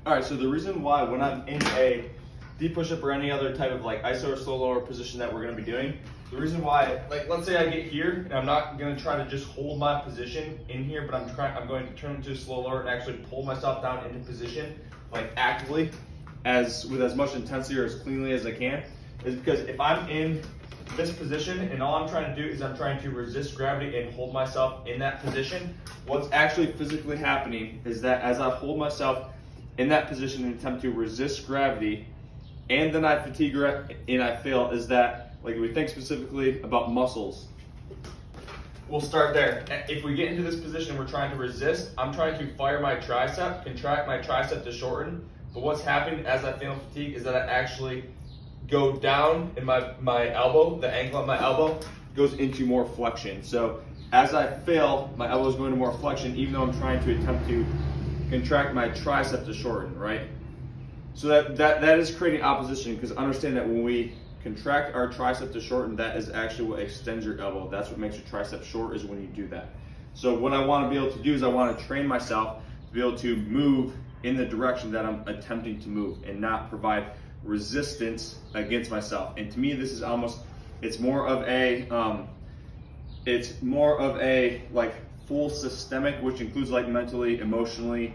All right, so the reason why when I'm in a deep push-up or any other type of like iso or slow lower position that we're gonna be doing, the reason why, like let's say I get here and I'm not gonna try to just hold my position in here, but I'm going to turn into a slow lower and actually pull myself down into position, like actively, with as much intensity or as cleanly as I can, is because if I'm in this position and all I'm trying to do is I'm trying to resist gravity and hold myself in that position, what's actually physically happening is that as I hold myself in that position and attempt to resist gravity, and then I fatigue and I fail, is that, like we think specifically about muscles. We'll start there. If we get into this position, we're trying to resist, I'm trying to fire my tricep, contract my tricep to shorten, but what's happening as I feel fatigue is that I actually go down in my elbow, the angle of my elbow goes into more flexion. So as I fail, my elbow is going to more flexion, even though I'm trying to attempt to contract my tricep to shorten, right? So that is creating opposition, because understand that when we contract our tricep to shorten, that is actually what extends your elbow. That's what makes your tricep short, is when you do that. So what I want to be able to do is I want to train myself to be able to move in the direction that I'm attempting to move and not provide resistance against myself. And to me, this is almost, it's more of a like full systemic, which includes like mentally, emotionally,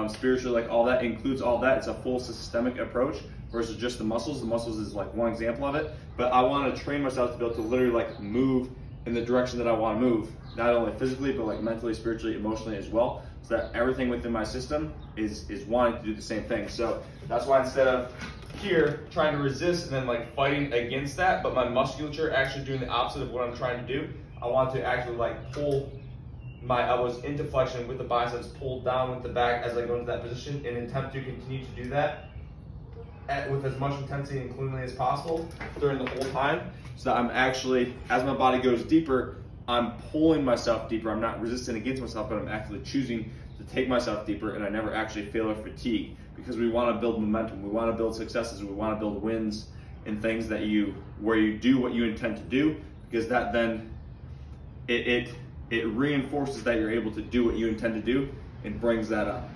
spiritually, like all that includes all that. It's a full systemic approach versus just the muscles. The muscles is like one example of it, but I want to train myself to be able to literally like move in the direction that I want to move, not only physically, but like mentally, spiritually, emotionally as well, so that everything within my system is wanting to do the same thing. So that's why instead of here trying to resist and then like fighting against that, but my musculature actually doing the opposite of what I'm trying to do, I want to actually like pull my elbows into flexion with the biceps pulled down with the back as I go into that position, and attempt to continue to do that with as much intensity and cleanly as possible during the whole time, so that I'm actually, as my body goes deeper, I'm pulling myself deeper. I'm not resisting against myself, but I'm actually choosing to take myself deeper, and I never actually fail or fatigue, because we want to build momentum, we want to build successes, we want to build wins in things that where you do what you intend to do, because that then it reinforces that you're able to do what you intend to do and brings that up.